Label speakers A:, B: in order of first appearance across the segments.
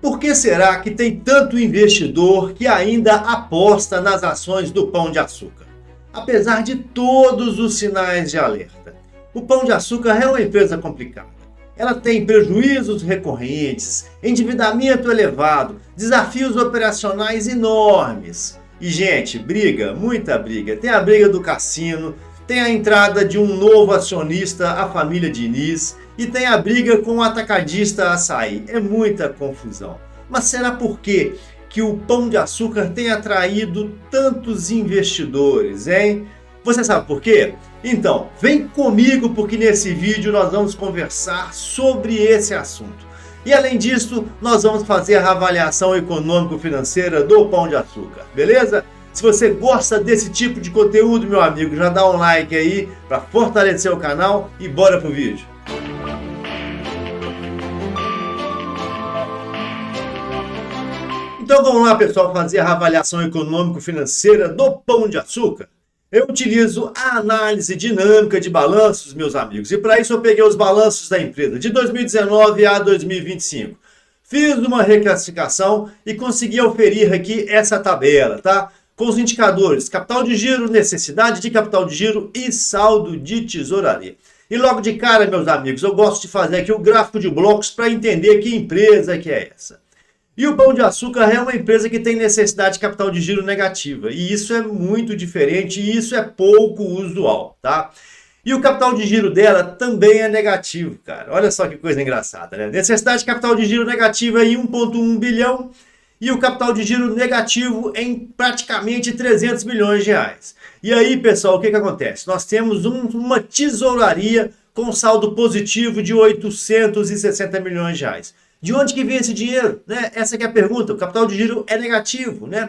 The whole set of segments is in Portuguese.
A: Por que será que tem tanto investidor que ainda aposta nas ações do Pão de Açúcar? Apesar de todos os sinais de alerta, o Pão de Açúcar é uma empresa complicada. Ela tem prejuízos recorrentes, endividamento elevado, desafios operacionais enormes. E, gente, briga, muita briga. Tem a briga do cassino, tem a entrada de um novo acionista, a família Diniz, e tem a briga com o atacadista Açaí. É muita confusão. Mas será por quê que o Pão de Açúcar tem atraído tantos investidores, hein? Você sabe por quê? Então, vem comigo porque nesse vídeo nós vamos conversar sobre esse assunto. E além disso, nós vamos fazer a avaliação econômico-financeira do Pão de Açúcar, beleza? Se você gosta desse tipo de conteúdo, meu amigo, já dá um like aí para fortalecer o canal e bora pro vídeo. Então vamos lá, pessoal, fazer a avaliação econômico-financeira do Pão de Açúcar. Eu utilizo a análise dinâmica de balanços, meus amigos, e para isso eu peguei os balanços da empresa de 2019 a 2025. Fiz uma reclassificação e consegui oferir aqui essa tabela, tá? Com os indicadores capital de giro, necessidade de capital de giro e saldo de tesouraria. E logo de cara, meus amigos, eu gosto de fazer aqui o gráfico de blocos para entender que empresa que é essa. E o Pão de Açúcar é uma empresa que tem necessidade de capital de giro negativa. E isso é muito diferente e isso é pouco usual, tá? E o capital de giro dela também é negativo, cara. Olha só que coisa engraçada, né? Necessidade de capital de giro negativa em 1,1 bilhão e o capital de giro negativo em praticamente 300 milhões de reais. E aí, pessoal, o que acontece? Nós temos uma tesouraria com saldo positivo de 860 milhões de reais. De onde que vem esse dinheiro? Né? Essa que é a pergunta. O capital de giro é negativo, né?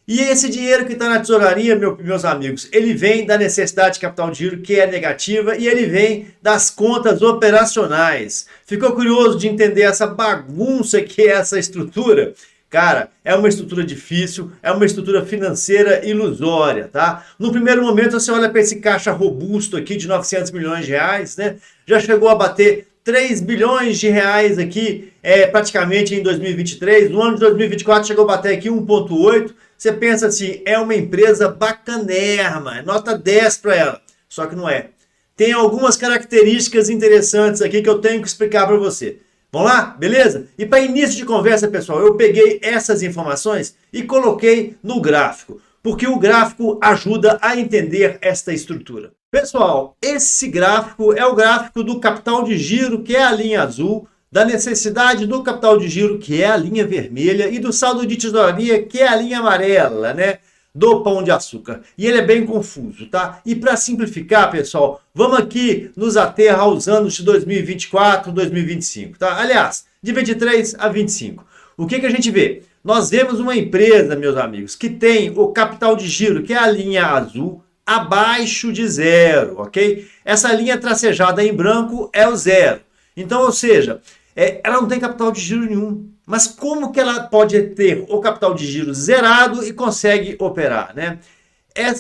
A: E esse dinheiro que está na tesouraria, meus amigos, ele vem da necessidade de capital de giro, que é negativa, e ele vem das contas operacionais. Ficou curioso de entender essa bagunça que é essa estrutura? Cara, é uma estrutura difícil, é uma estrutura financeira ilusória, tá? No primeiro momento, você olha para esse caixa robusto aqui de 900 milhões de reais, né? Já chegou a bater 3 bilhões de reais aqui, praticamente em 2023. No ano de 2024 chegou a bater aqui 1,8. Você pensa assim, é uma empresa bacanerma, nota 10 para ela. Só que não é. Tem algumas características interessantes aqui que eu tenho que explicar para você. Vamos lá? Beleza? E para início de conversa, pessoal, eu peguei essas informações e coloquei no gráfico, porque o gráfico ajuda a entender esta estrutura. Pessoal, esse gráfico é o gráfico do capital de giro, que é a linha azul, da necessidade do capital de giro, que é a linha vermelha, e do saldo de tesouraria, que é a linha amarela, né? Do Pão de Açúcar. E ele é bem confuso, tá? E para simplificar, pessoal, vamos aqui nos ater aos anos de 2024, 2025, tá? Aliás, de 23 a 25. O que a gente vê? Nós vemos uma empresa, meus amigos, que tem o capital de giro, que é a linha azul, abaixo de zero, ok? Essa linha tracejada em branco é o zero. Então, ou seja, ela não tem capital de giro nenhum. Mas como que ela pode ter o capital de giro zerado e consegue operar, né?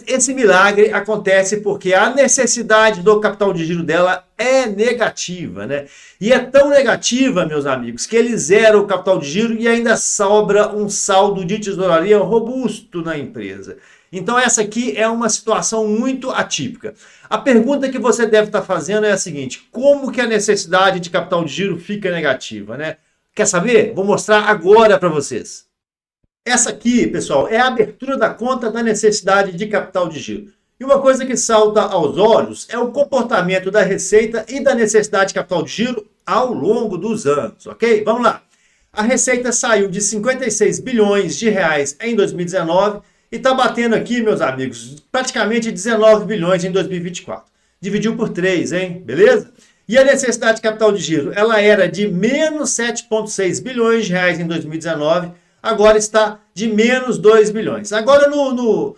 A: Esse milagre acontece porque a necessidade do capital de giro dela é negativa, né? E é tão negativa, meus amigos, que ele zera o capital de giro e ainda sobra um saldo de tesouraria robusto na empresa. Então essa aqui é uma situação muito atípica. A pergunta que você deve estar fazendo é a seguinte: como que a necessidade de capital de giro fica negativa, né? Quer saber? Vou mostrar agora para vocês. Essa aqui, pessoal, é a abertura da conta da necessidade de capital de giro. E uma coisa que salta aos olhos é o comportamento da receita e da necessidade de capital de giro ao longo dos anos, ok? Vamos lá. A receita saiu de 56 bilhões de reais em 2019 e está batendo aqui, meus amigos, praticamente 19 bilhões em 2024. Dividiu por 3, hein? Beleza? E a necessidade de capital de giro, ela era de menos 7,6 bilhões de reais em 2019, agora está de menos 2 bilhões. Agora no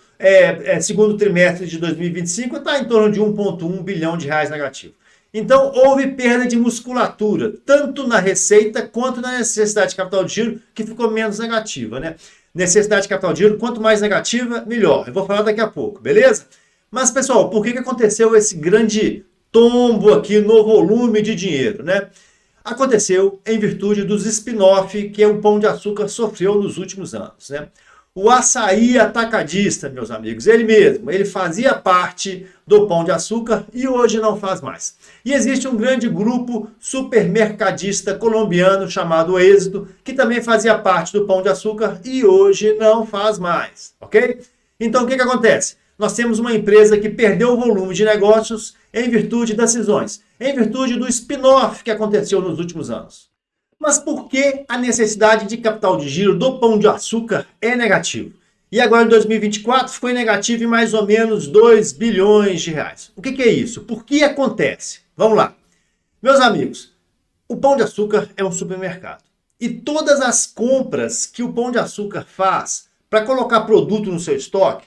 A: segundo trimestre de 2025 está em torno de 1,1 bilhão de reais negativo. Então houve perda de musculatura, tanto na receita quanto na necessidade de capital de giro, que ficou menos negativa, né? Necessidade de capital de giro, quanto mais negativa, melhor. Eu vou falar daqui a pouco, beleza? Mas, pessoal, por que aconteceu esse grande tombo aqui no volume de dinheiro, né? Aconteceu em virtude dos spin-off que o Pão de Açúcar sofreu nos últimos anos, né? O Açaí Atacadista, meus amigos, ele mesmo, ele fazia parte do Pão de Açúcar e hoje não faz mais. E existe um grande grupo supermercadista colombiano chamado Êxito, que também fazia parte do Pão de Açúcar e hoje não faz mais, ok? Então o que acontece? Nós temos uma empresa que perdeu o volume de negócios em virtude das cisões, em virtude do spin-off que aconteceu nos últimos anos. Mas por que a necessidade de capital de giro do Pão de Açúcar é negativo? E agora em 2024 foi negativo em mais ou menos 2 bilhões de reais. O que é isso? Por que acontece? Vamos lá. Meus amigos, o Pão de Açúcar é um supermercado. E todas as compras que o Pão de Açúcar faz para colocar produto no seu estoque,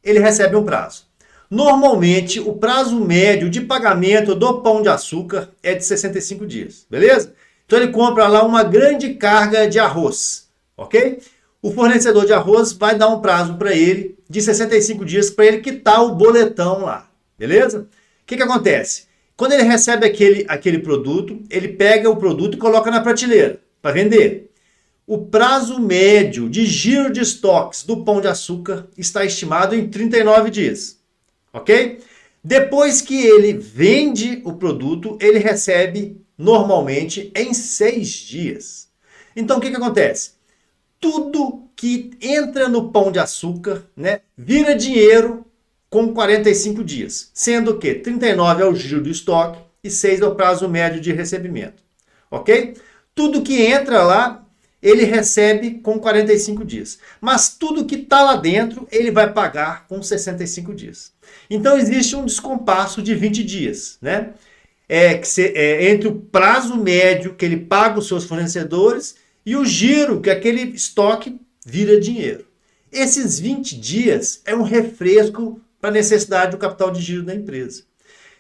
A: ele recebe um prazo. Normalmente, o prazo médio de pagamento do Pão de Açúcar é de 65 dias, beleza? Então ele compra lá uma grande carga de arroz, ok? O fornecedor de arroz vai dar um prazo para ele de 65 dias para ele quitar o boletão lá, beleza? O que acontece? Quando ele recebe aquele produto, ele pega o produto e coloca na prateleira para vender. O prazo médio de giro de estoques do Pão de Açúcar está estimado em 39 dias, ok? Depois que ele vende o produto, ele recebe normalmente em 6 dias. Então o que acontece? Tudo que entra no Pão de Açúcar, né, vira dinheiro com 45 dias, sendo que 39 é o giro do estoque e 6 é o prazo médio de recebimento, ok? Tudo que entra lá, ele recebe com 45 dias, mas tudo que está lá dentro, ele vai pagar com 65 dias. Então existe um descompasso de 20 dias, né? Entre o prazo médio que ele paga os seus fornecedores e o giro que aquele estoque vira dinheiro. Esses 20 dias é um refresco para a necessidade do capital de giro da empresa.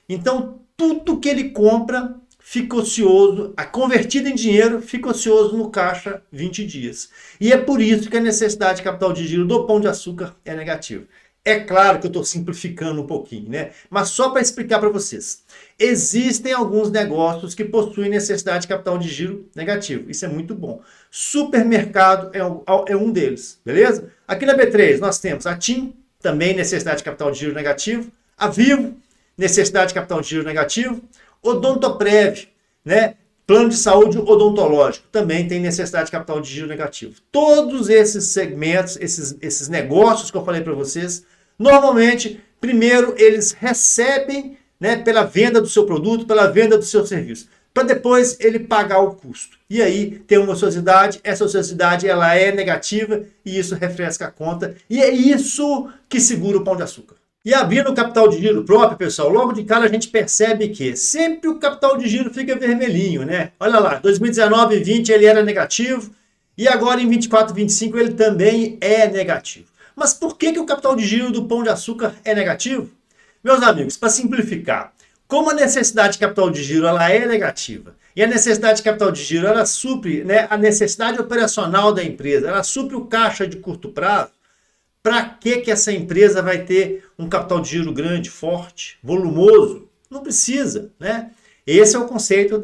A: Então, tudo que ele compra fica ocioso, convertido em dinheiro, fica ocioso no caixa 20 dias. E é por isso que a necessidade de capital de giro do Pão de Açúcar é negativa. É claro que eu estou simplificando um pouquinho, né? Mas só para explicar para vocês. Existem alguns negócios que possuem necessidade de capital de giro negativo. Isso é muito bom. Supermercado é um deles, beleza? Aqui na B3 nós temos a TIM, também necessidade de capital de giro negativo. A Vivo, necessidade de capital de giro negativo. Odontoprev, né? Plano de saúde odontológico, também tem necessidade de capital de giro negativo. Todos esses segmentos, esses negócios que eu falei para vocês, normalmente, primeiro eles recebem, né, pela venda do seu produto, pela venda do seu serviço, para depois ele pagar o custo. E aí tem uma ociosidade, essa ociosidade ela é negativa e isso refresca a conta. E é isso que segura o Pão de Açúcar. E abrindo o capital de giro próprio, pessoal, logo de cara a gente percebe que sempre o capital de giro fica vermelhinho, né? Olha lá, 2019 e 20 ele era negativo e agora em 24 e 25 ele também é negativo. Mas por que o capital de giro do Pão de Açúcar é negativo? Meus amigos, para simplificar, como a necessidade de capital de giro ela é negativa e a necessidade de capital de giro ela supre, né, a necessidade operacional da empresa, ela supre o caixa de curto prazo, para que essa empresa vai ter um capital de giro grande, forte, volumoso? Não precisa, né? Esse é o conceito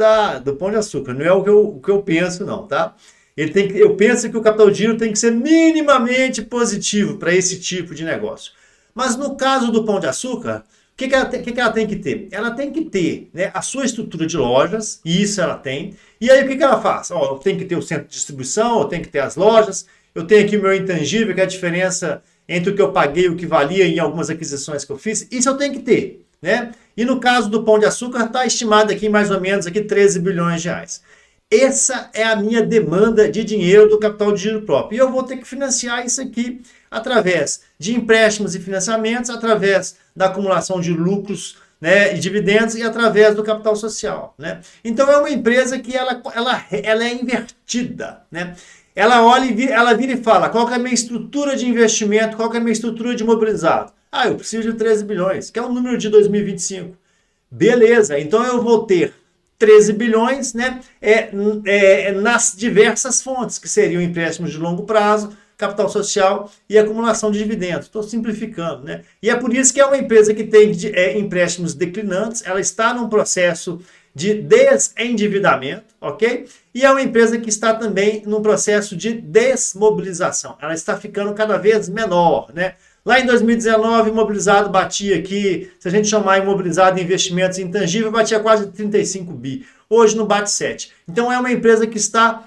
A: do Pão de Açúcar, não é o que eu penso não, tá? Eu penso que o capital de giro tem que ser minimamente positivo para esse tipo de negócio. Mas no caso do Pão de Açúcar, o que ela tem que ter? Ela tem que ter, né, a sua estrutura de lojas, e isso ela tem. E aí o que ela faz? Eu tenho que ter o centro de distribuição, eu tenho que ter as lojas, eu tenho aqui o meu intangível, que é a diferença entre o que eu paguei e o que valia em algumas aquisições que eu fiz. Isso eu tenho que ter, né? E no caso do Pão de Açúcar, está estimado aqui mais ou menos aqui 13 bilhões de reais. Essa é a minha demanda de dinheiro do capital de giro próprio. E eu vou ter que financiar isso aqui através de empréstimos e financiamentos, através da acumulação de lucros, né, e dividendos e através do capital social, né? Então é uma empresa que ela é invertida, né? Ela olha e ela vira e fala, qual que é a minha estrutura de investimento, qual que é a minha estrutura de imobilizado? Ah, eu preciso de 13 bilhões, que é o número de 2025. Beleza, então eu vou ter 13 bilhões, né, nas diversas fontes, que seriam empréstimos de longo prazo, capital social e acumulação de dividendos. Estou simplificando, né? E é por isso que é uma empresa que tem empréstimos declinantes, ela está num processo de desendividamento, ok? E é uma empresa que está também num processo de desmobilização. Ela está ficando cada vez menor, né? Lá em 2019, imobilizado batia aqui, se a gente chamar imobilizado em investimentos intangíveis, batia quase 35 bi. Hoje não bate 7. Então é uma empresa que está,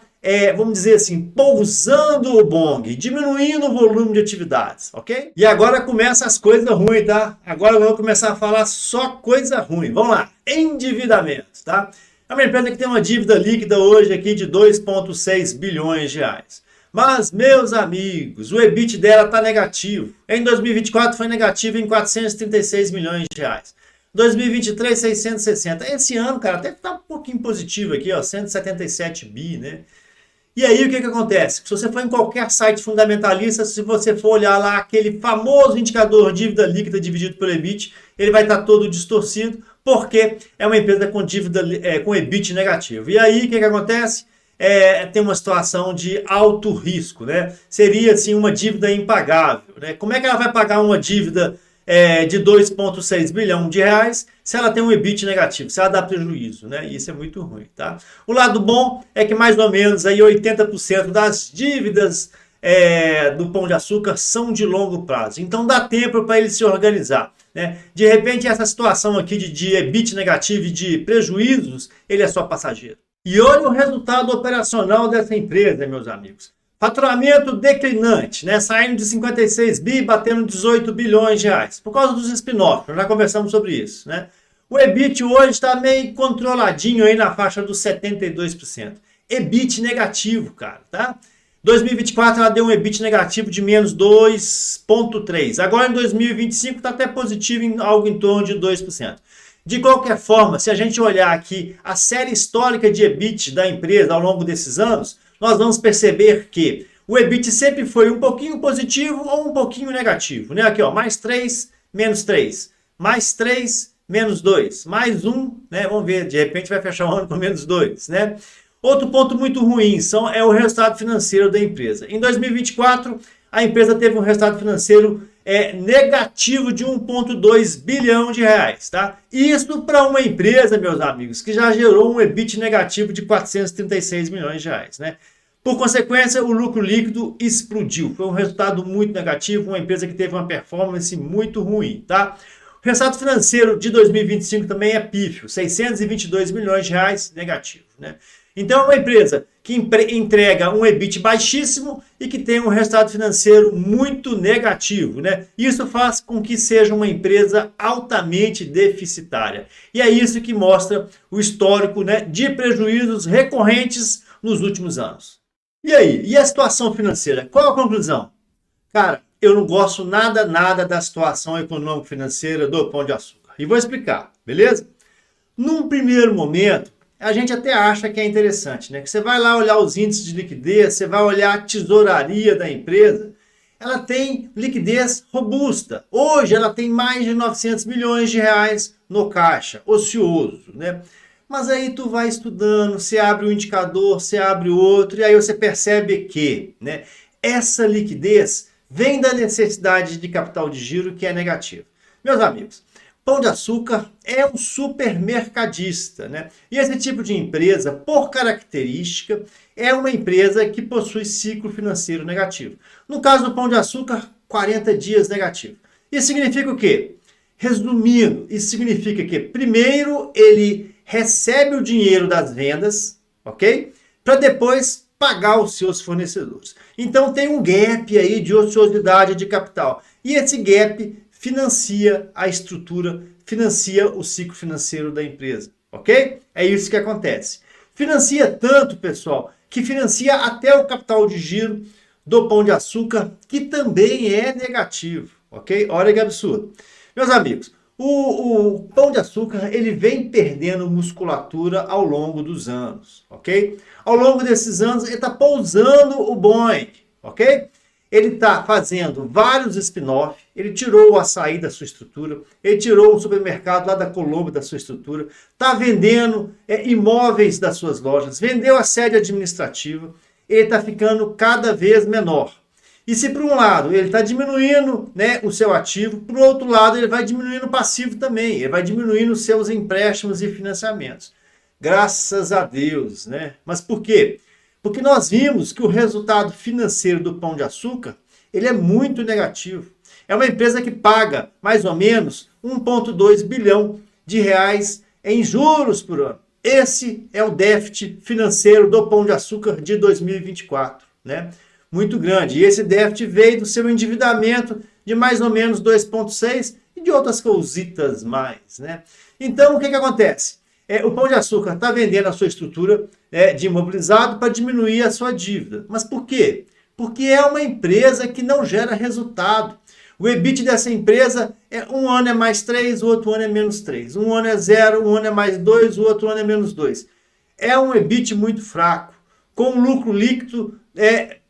A: vamos dizer assim, pousando o bonde, diminuindo o volume de atividades, ok? E agora começam as coisas ruins, tá? Agora vamos começar a falar só coisa ruim. Vamos lá, endividamento, tá? É uma empresa que tem uma dívida líquida hoje aqui de 2,6 bilhões de reais. Mas, meus amigos, o EBIT dela está negativo. Em 2024 foi negativo em 436 milhões de reais. 2023, 660. Esse ano, cara, até está um pouquinho positivo aqui, ó, 177 bi, né? E aí, o que acontece? Se você for em qualquer site fundamentalista, se você for olhar lá aquele famoso indicador dívida líquida dividido pelo EBIT, ele vai estar todo distorcido, porque é uma empresa com dívida, com EBIT negativo. E aí, o que acontece? Tem uma situação de alto risco, né? Seria, assim, uma dívida impagável, né? Como é que ela vai pagar uma dívida de 2,6 bilhão de reais se ela tem um EBIT negativo, se ela dá prejuízo, né? Isso é muito ruim, tá? O lado bom é que mais ou menos aí 80% das dívidas do Pão de Açúcar são de longo prazo. Então dá tempo para ele se organizar, né? De repente essa situação aqui de EBIT negativo e de prejuízos, ele é só passageiro. E olha o resultado operacional dessa empresa, meus amigos. Faturamento declinante, né? Saindo de 56 bi, batendo 18 bilhões de reais. Por causa dos spin-offs, nós já conversamos sobre isso, né? O EBIT hoje está meio controladinho aí na faixa dos 72%. EBIT negativo, cara, tá? 2024 ela deu um EBIT negativo de menos 2,3. Agora em 2025 está até positivo em algo em torno de 2%. De qualquer forma, se a gente olhar aqui a série histórica de EBIT da empresa ao longo desses anos, nós vamos perceber que o EBIT sempre foi um pouquinho positivo ou um pouquinho negativo, né? Aqui, ó, mais 3, menos 3, mais 3, menos 2, mais 1, né? Vamos ver, de repente vai fechar o ano com menos 2, né? Outro ponto muito ruim é o resultado financeiro da empresa. Em 2024, a empresa teve um resultado financeiro negativo de 1,2 bilhão de reais, tá? Isso para uma empresa, meus amigos, que já gerou um EBIT negativo de 436 milhões de reais, né? Por consequência, o lucro líquido explodiu. Foi um resultado muito negativo, uma empresa que teve uma performance muito ruim, tá? O resultado financeiro de 2025 também é pífio, 622 milhões de reais negativo, né? Então, é uma empresa que entrega um EBIT baixíssimo e que tem um resultado financeiro muito negativo, né? Isso faz com que seja uma empresa altamente deficitária. E é isso que mostra o histórico, né, de prejuízos recorrentes nos últimos anos. E aí? E a situação financeira? Qual a conclusão? Cara, eu não gosto nada da situação econômico-financeira do Pão de Açúcar. E vou explicar, beleza? Num primeiro momento, a gente até acha que é interessante, né? Que você vai lá olhar os índices de liquidez, você vai olhar a tesouraria da empresa, ela tem liquidez robusta. Hoje ela tem mais de 900 milhões de reais no caixa, ocioso, né? Mas aí tu vai estudando, você abre um indicador, você abre outro, e aí você percebe que, né, essa liquidez vem da necessidade de capital de giro que é negativa. Meus amigos, Pão de Açúcar é um supermercadista, né? E esse tipo de empresa, por característica, é uma empresa que possui ciclo financeiro negativo. No caso do Pão de Açúcar, 40 dias negativo. Isso significa o quê? Resumindo, isso significa que, primeiro, ele recebe o dinheiro das vendas, ok? Para depois pagar os seus fornecedores. Então tem um gap aí de ociosidade de capital. E esse gap financia a estrutura, financia o ciclo financeiro da empresa, ok? É isso que acontece. Financia tanto, pessoal, que financia até o capital de giro do Pão de Açúcar, que também é negativo, ok? Olha que absurdo. Meus amigos, o Pão de Açúcar ele vem perdendo musculatura ao longo dos anos, ok? Ao longo desses anos ele está pousando o Boeing, ok? Ele está fazendo vários spin-off, ele tirou o açaí da sua estrutura, ele tirou o supermercado lá da Colômbia da sua estrutura, está vendendo imóveis das suas lojas, vendeu a sede administrativa, ele está ficando cada vez menor. E se por um lado ele está diminuindo, né, o seu ativo, por outro lado ele vai diminuindo o passivo também, ele vai diminuindo os seus empréstimos e financiamentos. Graças a Deus, né? Mas por quê? Porque nós vimos que o resultado financeiro do Pão de Açúcar, ele é muito negativo. É uma empresa que paga mais ou menos 1,2 bilhão de reais em juros por ano. Esse é o déficit financeiro do Pão de Açúcar de 2024, né? Muito grande. E esse déficit veio do seu endividamento de mais ou menos 2,6 e de outras cousitas mais, né? Então, o que acontece? O Pão de Açúcar está vendendo a sua estrutura de imobilizado para diminuir a sua dívida. Mas por quê? Porque é uma empresa que não gera resultado. O EBIT dessa empresa um ano é mais 3, o outro ano é menos 3. Um ano é 0, um ano é mais 2, o outro ano é menos 2. É um EBIT muito fraco, com um lucro líquido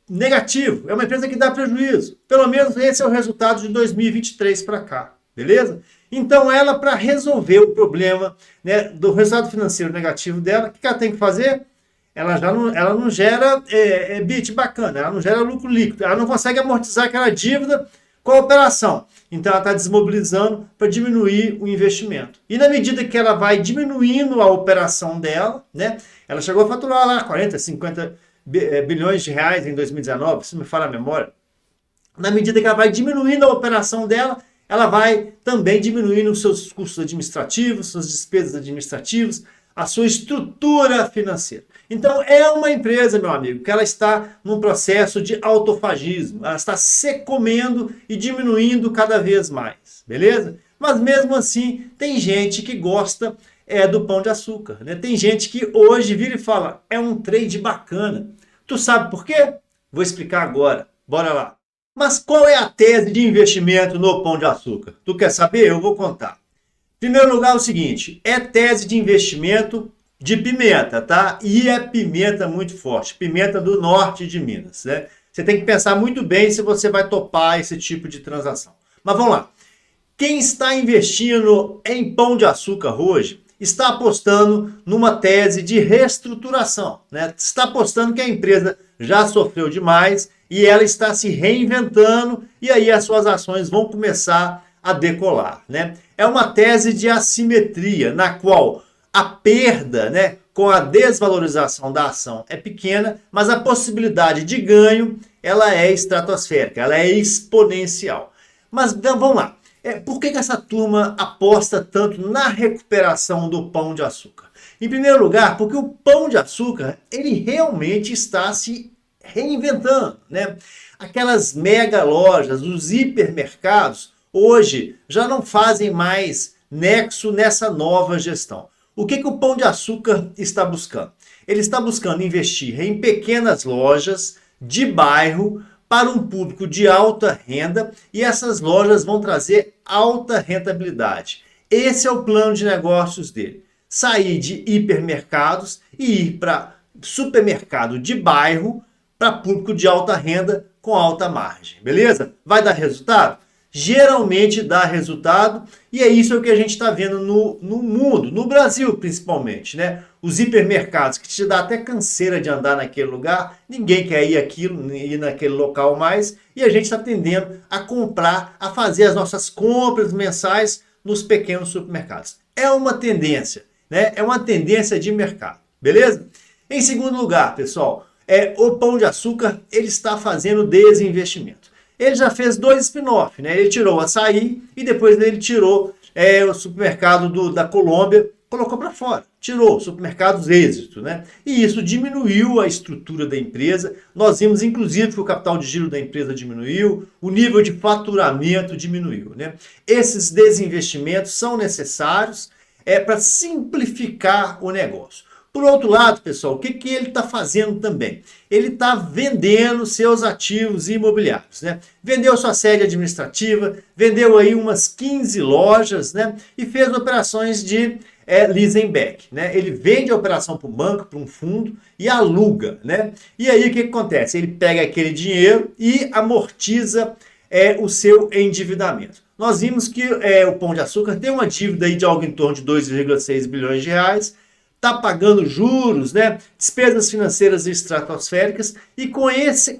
A: negativo. É uma empresa que dá prejuízo. Pelo menos esse é o resultado de 2023 para cá. Beleza? Então ela, para resolver o problema, né, do resultado financeiro negativo dela, o que ela tem que fazer? Ela não gera EBIT bacana, ela não gera lucro líquido, ela não consegue amortizar aquela dívida com a operação. Então ela está desmobilizando para diminuir o investimento. E na medida que ela vai diminuindo a operação dela, né, ela chegou a faturar lá 40, 50 bilhões de reais em 2019, se me fala a memória. Na medida que ela vai diminuindo a operação dela, ela vai também diminuindo os seus custos administrativos, suas despesas administrativas, a sua estrutura financeira. Então, é uma empresa, meu amigo, que ela está num processo de autofagismo. Ela está se comendo e diminuindo cada vez mais, beleza? Mas mesmo assim, tem gente que gosta do Pão de Açúcar, né? Tem gente que hoje vira e fala, é um trade bacana. Tu sabe por quê? Vou explicar agora. Bora lá. Mas qual é a tese de investimento no Pão de Açúcar? Tu quer saber? Eu vou contar. Em primeiro lugar, é o seguinte, é tese de investimento de pimenta, tá? E é pimenta muito forte, pimenta do norte de Minas, né? Você tem que pensar muito bem se você vai topar esse tipo de transação. Mas vamos lá. Quem está investindo em Pão de Açúcar hoje está apostando numa tese de reestruturação, né? Está apostando que a empresa já sofreu demais e ela está se reinventando e aí as suas ações vão começar a decolar, né? É uma tese de assimetria na qual a perda, né, com a desvalorização da ação é pequena, mas a possibilidade de ganho ela é estratosférica, ela é exponencial. Mas vamos lá. Por que essa turma aposta tanto na recuperação do Pão de Açúcar? Em primeiro lugar, porque o Pão de Açúcar ele realmente está se reinventando, né? Aquelas mega lojas, os hipermercados, hoje já não fazem mais nexo nessa nova gestão. O que o Pão de Açúcar está buscando? Ele está buscando investir em pequenas lojas de bairro para um público de alta renda e essas lojas vão trazer alta rentabilidade. Esse é o plano de negócios dele. Sair de hipermercados e ir para supermercado de bairro para público de alta renda com alta margem. Beleza? Vai dar resultado? Geralmente dá resultado e é isso que a gente está vendo no mundo, no Brasil principalmente, né? Os hipermercados que te dá até canseira de andar naquele lugar, ninguém quer ir naquele local mais e a gente está tendendo a comprar, a fazer as nossas compras mensais nos pequenos supermercados. É uma tendência, né? É uma tendência de mercado, beleza? Em segundo lugar, pessoal, o Pão de Açúcar ele está fazendo desinvestimento. Ele já fez 2 spin-off, né? Ele tirou o açaí e depois ele tirou o supermercado da Colômbia, colocou para fora. Tirou supermercados êxito, né? E isso diminuiu a estrutura da empresa. Nós vimos, inclusive, que o capital de giro da empresa diminuiu, o nível de faturamento diminuiu, né? Esses desinvestimentos são necessários para simplificar o negócio. Por outro lado, pessoal, o que ele está fazendo também? Ele está vendendo seus ativos imobiliários, né? Vendeu sua sede administrativa, vendeu aí umas 15 lojas, né? E fez operações de leasing back, né? Ele vende a operação para um banco, para um fundo e aluga, né? E aí o que acontece? Ele pega aquele dinheiro e amortiza o seu endividamento. Nós vimos que o Pão de Açúcar tem uma dívida aí de algo em torno de 2,6 bilhões de reais, está pagando juros, né? Despesas financeiras estratosféricas e com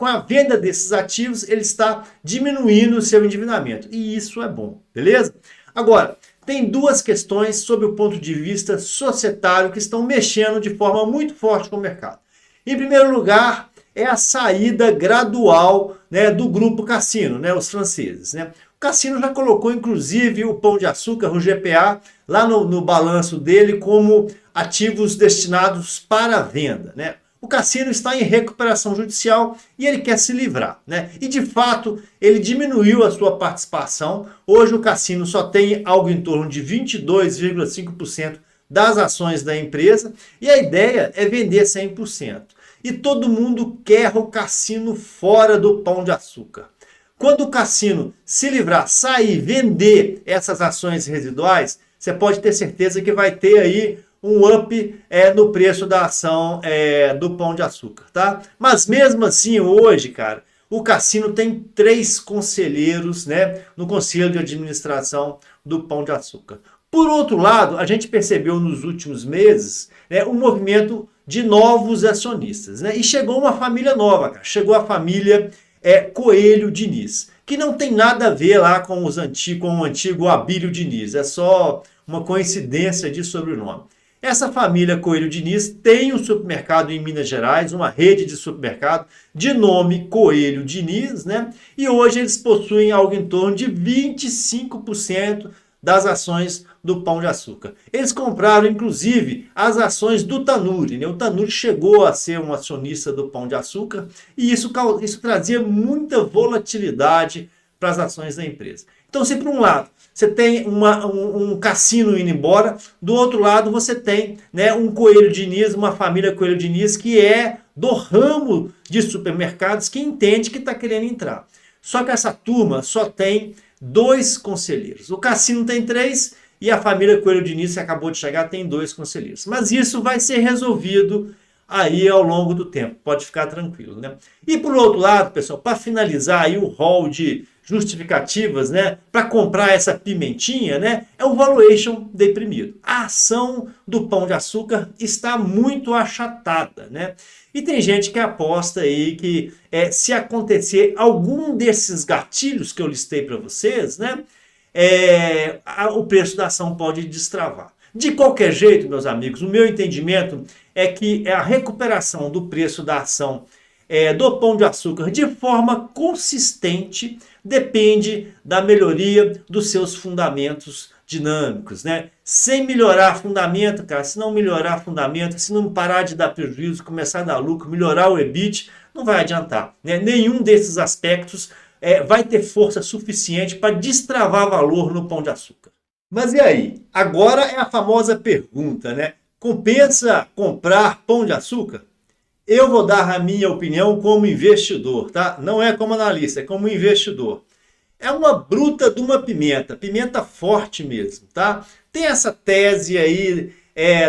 A: a venda desses ativos ele está diminuindo o seu endividamento. E isso é bom, beleza? Agora, tem duas questões sob o ponto de vista societário que estão mexendo de forma muito forte com o mercado. Em primeiro lugar, é a saída gradual, né, do grupo Cassino, né, os franceses. Né? O Cassino já colocou, inclusive, o Pão de Açúcar, o GPA, lá no balanço dele como ativos destinados para a venda. Né? O Cassino está em recuperação judicial e ele quer se livrar. Né? E, de fato, ele diminuiu a sua participação. Hoje o Cassino só tem algo em torno de 22,5% das ações da empresa e a ideia é vender 100%. E todo mundo quer o Cassino fora do Pão de Açúcar. Quando o Cassino se livrar, sair, vender essas ações residuais, você pode ter certeza que vai ter aí um up no preço da ação do Pão de Açúcar, tá? Mas mesmo assim, hoje, cara, o Cassino tem 3 conselheiros, né, no conselho de administração do Pão de Açúcar. Por outro lado, a gente percebeu nos últimos meses, né, um movimento de novos acionistas, né? E chegou uma família nova, cara. Chegou a família Coelho Diniz, que não tem nada a ver lá com o antigo Abílio Diniz, é só uma coincidência de sobrenome. Essa família Coelho Diniz tem um supermercado em Minas Gerais, uma rede de supermercado de nome Coelho Diniz, né? E hoje eles possuem algo em torno de 25% das ações do Pão de Açúcar. Eles compraram, inclusive, as ações do Tanuri. Né? O Tanuri chegou a ser um acionista do Pão de Açúcar e isso trazia muita volatilidade para as ações da empresa. Então, se por um lado você tem um Cassino indo embora, do outro lado você tem, né, um Coelho Diniz, uma família Coelho Diniz que é do ramo de supermercados que entende que está querendo entrar. Só que essa turma só tem 2 conselheiros. O Cassino tem 3 e a família Coelho Diniz, que acabou de chegar, tem 2 conselheiros. Mas isso vai ser resolvido aí ao longo do tempo. Pode ficar tranquilo, né? E por outro lado, pessoal, para finalizar aí o rol de justificativas, né, para comprar essa pimentinha, né, é o valuation deprimido. A ação do Pão de Açúcar está muito achatada, né? E tem gente que aposta aí que se acontecer algum desses gatilhos que eu listei para vocês, né, o preço da ação pode destravar. De qualquer jeito, meus amigos, o meu entendimento é que a recuperação do preço da ação do Pão de Açúcar de forma consistente depende da melhoria dos seus fundamentos dinâmicos, né? Sem melhorar fundamento, cara, se não melhorar fundamento, se não parar de dar prejuízo, começar a dar lucro, melhorar o EBIT, não vai adiantar, né? Nenhum desses aspectos vai ter força suficiente para destravar valor no Pão de Açúcar. Mas e aí? Agora é a famosa pergunta, né? Compensa comprar Pão de Açúcar? Eu vou dar a minha opinião como investidor, tá? Não é como analista, é como investidor. É uma bruta de uma pimenta, pimenta forte mesmo, tá? Tem essa tese aí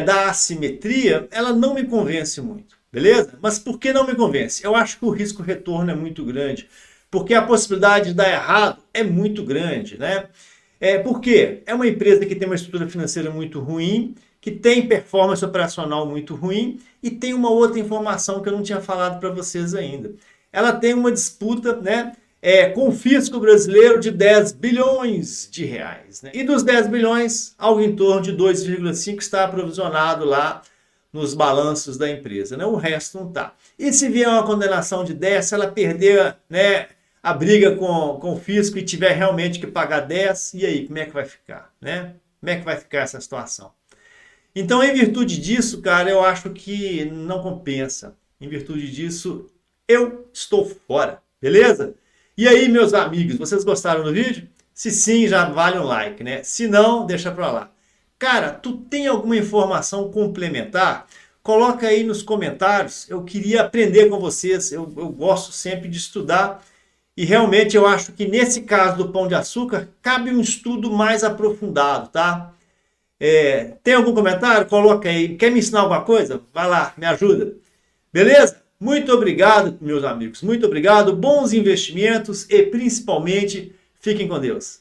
A: da assimetria, ela não me convence muito, beleza? Mas por que não me convence? Eu acho que o risco-retorno é muito grande, porque a possibilidade de dar errado é muito grande, né? Por quê? É uma empresa que tem uma estrutura financeira muito ruim, que tem performance operacional muito ruim e tem uma outra informação que eu não tinha falado para vocês ainda. Ela tem uma disputa, né, com o fisco brasileiro de 10 bilhões de reais. Né? E dos 10 bilhões, algo em torno de 2,5 está aprovisionado lá nos balanços da empresa. Né? O resto não está. E se vier uma condenação de 10, se ela perder, né, a briga com o fisco e tiver realmente que pagar 10, e aí, como é que vai ficar? Né? Como é que vai ficar essa situação? Então, em virtude disso, cara, eu acho que não compensa. Em virtude disso, eu estou fora, beleza? E aí, meus amigos, vocês gostaram do vídeo? Se sim, já vale um like, né? Se não, deixa pra lá. Cara, tu tem alguma informação complementar? Coloca aí nos comentários. Eu queria aprender com vocês. Eu gosto sempre de estudar. E realmente eu acho que nesse caso do Pão de Açúcar, cabe um estudo mais aprofundado, tá? Tem algum comentário? Coloca aí. Quer me ensinar alguma coisa? Vai lá, me ajuda. Beleza? Muito obrigado, meus amigos. Muito obrigado. Bons investimentos e, principalmente, fiquem com Deus.